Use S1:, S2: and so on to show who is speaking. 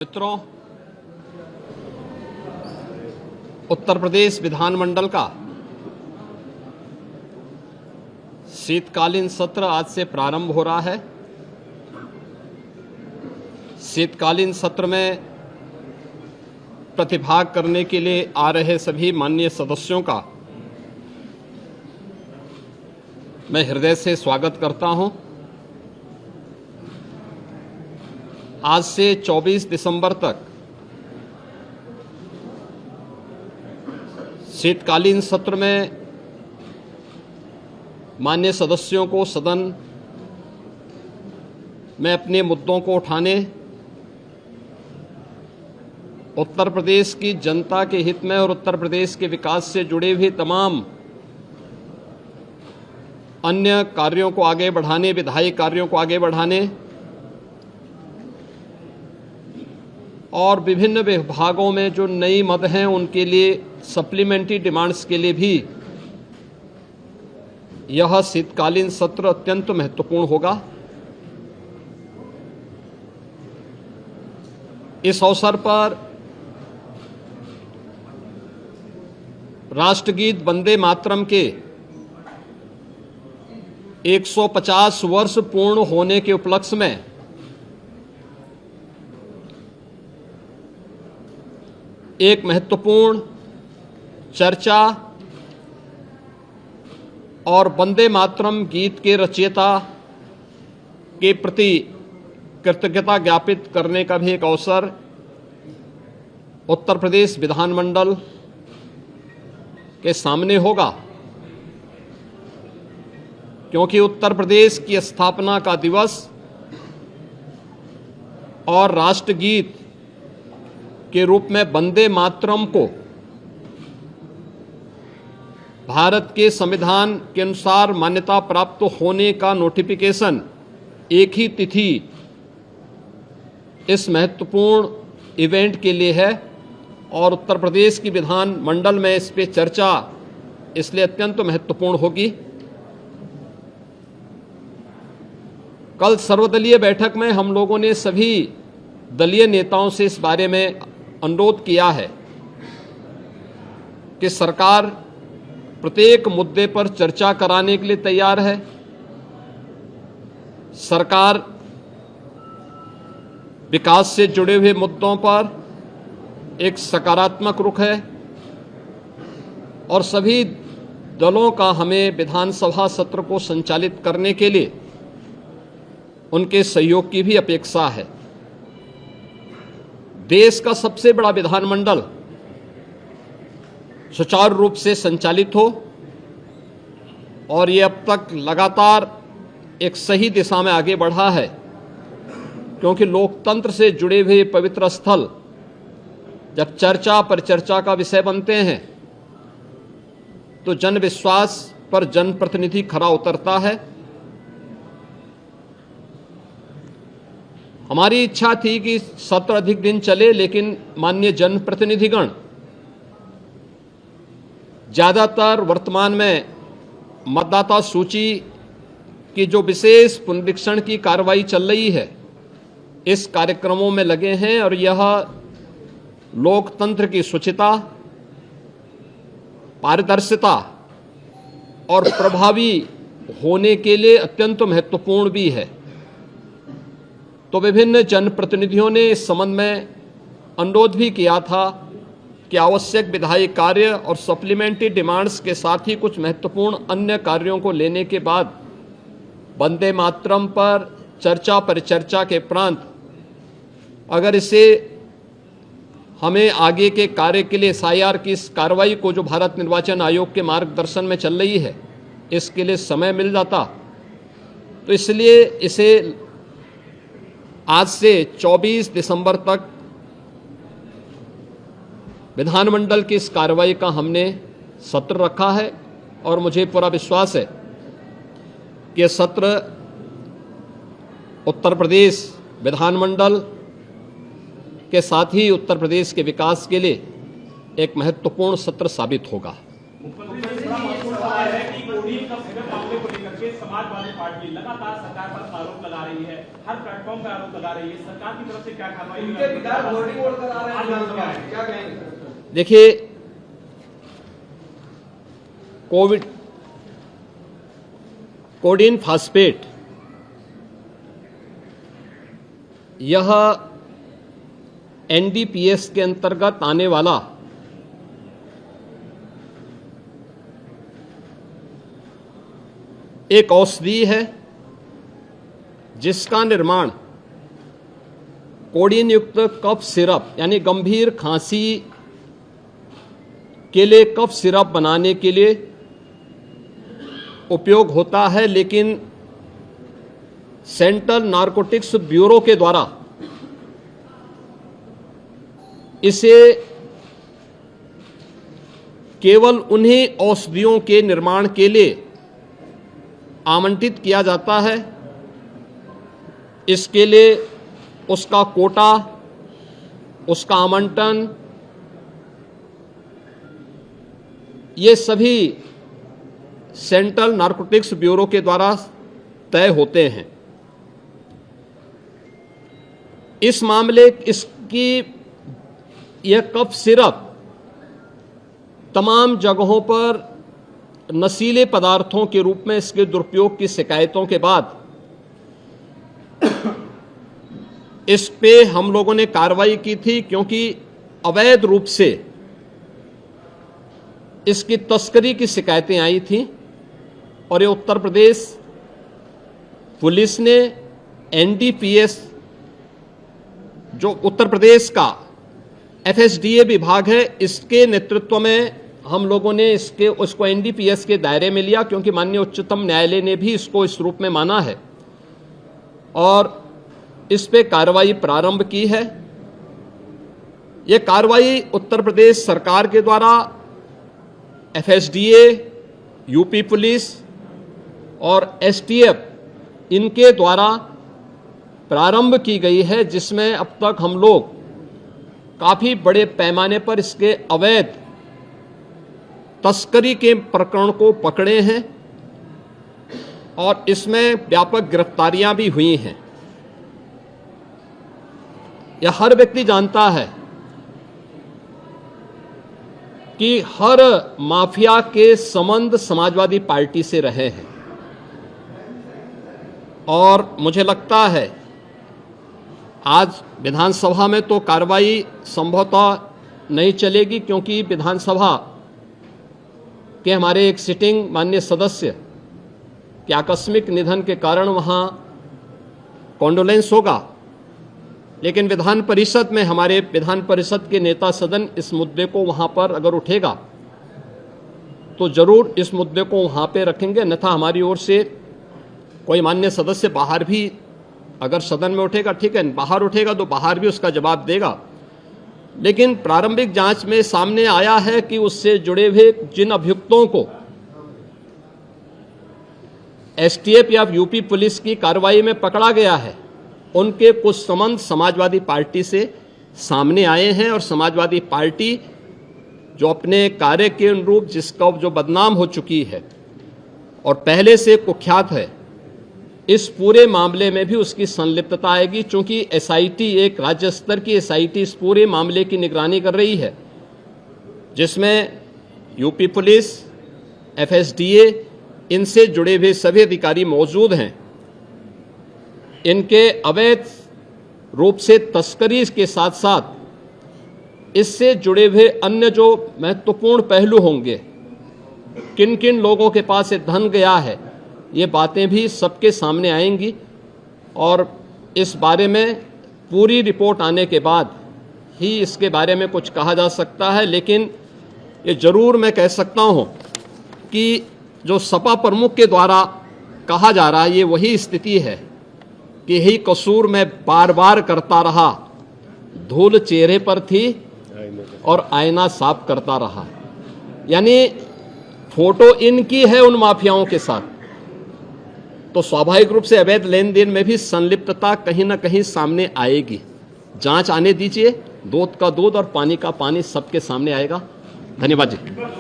S1: मित्रों, उत्तर प्रदेश विधानमंडल का शीतकालीन सत्र आज से प्रारंभ हो रहा है। शीतकालीन सत्र में प्रतिभाग करने के लिए आ रहे सभी माननीय सदस्यों का मैं हृदय से स्वागत करता हूं। आज से 24 दिसंबर तक शीतकालीन सत्र में माननीय सदस्यों को सदन में अपने मुद्दों को उठाने, उत्तर प्रदेश की जनता के हित में और उत्तर प्रदेश के विकास से जुड़े हुए तमाम अन्य कार्यों को आगे बढ़ाने, विधायी कार्यों को आगे बढ़ाने और विभिन्न विभागों में जो नई मद हैं उनके लिए सप्लीमेंट्री डिमांड्स के लिए भी यह शीतकालीन सत्र अत्यंत महत्वपूर्ण होगा। इस अवसर पर राष्ट्रगीत वंदे मातरम के 150 वर्ष पूर्ण होने के उपलक्ष्य में एक महत्वपूर्ण चर्चा और वंदे मातरम गीत के रचयिता के प्रति कृतज्ञता ज्ञापित करने का भी एक अवसर उत्तर प्रदेश विधानमंडल के सामने होगा, क्योंकि उत्तर प्रदेश की स्थापना का दिवस और राष्ट्रगीत के रूप में वंदे मातरम को भारत के संविधान के अनुसार मान्यता प्राप्त होने का नोटिफिकेशन एक ही तिथि इस महत्वपूर्ण इवेंट के लिए है और उत्तर प्रदेश की विधान मंडल में इस पे चर्चा इसलिए अत्यंत महत्वपूर्ण होगी। कल सर्वदलीय बैठक में हम लोगों ने सभी दलीय नेताओं से इस बारे में अनुरोध किया है कि सरकार प्रत्येक मुद्दे पर चर्चा कराने के लिए तैयार है। सरकार विकास से जुड़े हुए मुद्दों पर एक सकारात्मक रुख है और सभी दलों का हमें विधानसभा सत्र को संचालित करने के लिए उनके सहयोग की भी अपेक्षा है। देश का सबसे बड़ा विधानमंडल सुचारू रूप से संचालित हो और ये अब तक लगातार एक सही दिशा में आगे बढ़ा है, क्योंकि लोकतंत्र से जुड़े हुए पवित्र स्थल जब चर्चा पर चर्चा का विषय बनते हैं तो जन विश्वास पर जनप्रतिनिधि खरा उतरता है। हमारी इच्छा थी कि सत्र अधिक दिन चले, लेकिन माननीय जनप्रतिनिधिगण ज्यादातर वर्तमान में मतदाता सूची की जो विशेष पुनरीक्षण की कार्रवाई चल रही है इस कार्यक्रमों में लगे हैं और यह लोकतंत्र की शुचिता, पारदर्शिता और प्रभावी होने के लिए अत्यंत महत्वपूर्ण भी है। तो विभिन्न जनप्रतिनिधियों ने इस संबंध में अनुरोध भी किया था कि आवश्यक विधायी कार्य और सप्लीमेंट्री डिमांड्स के साथ ही कुछ महत्वपूर्ण अन्य कार्यों को लेने के बाद वंदे मातरम पर चर्चा परिचर्चा के उपरांत अगर इसे हमें आगे के कार्य के लिए SIR की इस कार्रवाई को जो भारत निर्वाचन आयोग के मार्गदर्शन में चल रही है इसके लिए समय मिल जाता, तो इसलिए इसे आज से 24 दिसंबर तक विधानमंडल की इस कार्रवाई का हमने सत्र रखा है और मुझे पूरा विश्वास है कि सत्र उत्तर प्रदेश विधानमंडल के साथ ही उत्तर प्रदेश के विकास के लिए एक महत्वपूर्ण सत्र साबित होगा।
S2: समाजवादी पार्टी लगातार सरकार पर आरोप लगा रही है, हर प्लेटफॉर्म पर आरोप लगा रही है, सरकार की तरफ से क्या कार्रवाई?
S3: इनके विधायक होर्डिंग बोर्ड करा रहे हैं, क्या कहेंगे?
S1: देखिए, कोडिन फास्फेट यह एनडीपीएस के अंतर्गत आने वाला एक औषधि है जिसका निर्माण कोडिन युक्त कफ सिरप यानी गंभीर खांसी के लिए कफ सिरप बनाने के लिए उपयोग होता है, लेकिन सेंट्रल नारकोटिक्स ब्यूरो के द्वारा इसे केवल उन्हीं औषधियों के निर्माण के लिए आवंटित किया जाता है। इसके लिए उसका कोटा, उसका आवंटन, ये सभी सेंट्रल नारकोटिक्स ब्यूरो के द्वारा तय होते हैं। इस मामले इसकी यह कफ सिरप तमाम जगहों पर नशीले पदार्थों के रूप में इसके दुरुपयोग की शिकायतों के बाद इस पे हम लोगों ने कार्रवाई की थी, क्योंकि अवैध रूप से इसकी तस्करी की शिकायतें आई थीं और ये उत्तर प्रदेश पुलिस ने एनडीपीएस, जो उत्तर प्रदेश का एफएसडीए विभाग है, इसके नेतृत्व में हम लोगों ने उसको एनडीपीएस के दायरे में लिया, क्योंकि माननीय उच्चतम न्यायालय ने भी इसको इस रूप में माना है और इस पे कार्रवाई प्रारंभ की है। यह कार्रवाई उत्तर प्रदेश सरकार के द्वारा एफएसडीए, यूपी पुलिस और एसटीएफ इनके द्वारा प्रारंभ की गई है, जिसमें अब तक हम लोग काफी बड़े पैमाने पर इसके अवैध तस्करी के प्रकरण को पकड़े हैं और इसमें व्यापक गिरफ्तारियां भी हुई हैं। यह हर व्यक्ति जानता है कि हर माफिया के संबंध समाजवादी पार्टी से रहे हैं और मुझे लगता है आज विधानसभा में तो कार्रवाई संभवतः नहीं चलेगी, क्योंकि विधानसभा के हमारे एक सिटिंग माननीय सदस्य के आकस्मिक निधन के कारण वहां कॉन्डोलेंस होगा, लेकिन विधान परिषद में हमारे विधान परिषद के नेता सदन इस मुद्दे को वहां पर अगर उठेगा तो जरूर इस मुद्दे को वहां पे रखेंगे, अन्यथा हमारी ओर से कोई माननीय सदस्य बाहर भी अगर सदन में उठेगा ठीक है, बाहर उठेगा तो बाहर भी उसका जवाब देगा। लेकिन प्रारंभिक जांच में सामने आया है कि उससे जुड़े हुए जिन अभियुक्तों को एसटीएफ या यूपी पुलिस की कार्रवाई में पकड़ा गया है, उनके कुछ संबंध समाजवादी पार्टी से सामने आए हैं और समाजवादी पार्टी जो अपने कार्य के अनुरूप जिसका जो बदनाम हो चुकी है और पहले से कुख्यात है, इस पूरे मामले में भी उसकी संलिप्तता आएगी, चूंकि एसआईटी एक राज्य स्तर की एसआईटी इस पूरे मामले की निगरानी कर रही है, जिसमें यूपी पुलिस, एफएसडीए, इनसे जुड़े हुए सभी अधिकारी मौजूद हैं। इनके अवैध रूप से तस्करी के साथ साथ इससे जुड़े हुए अन्य जो महत्वपूर्ण पहलू होंगे, किन किन लोगों के पास ये धन गया है, ये बातें भी सबके सामने आएंगी और इस बारे में पूरी रिपोर्ट आने के बाद ही इसके बारे में कुछ कहा जा सकता है। लेकिन ये जरूर मैं कह सकता हूं कि जो सपा प्रमुख के द्वारा कहा जा रहा है, ये वही स्थिति है कि यही कसूर मैं बार बार करता रहा, धूल चेहरे पर थी और आईना साफ करता रहा। यानी फोटो इनकी है उन माफियाओं के साथ, तो स्वाभाविक रूप से अवैध लेन देन में भी संलिप्तता कहीं ना कहीं सामने आएगी। जांच आने दीजिए, दूध का दूध और पानी का पानी सबके सामने आएगा। धन्यवाद जी।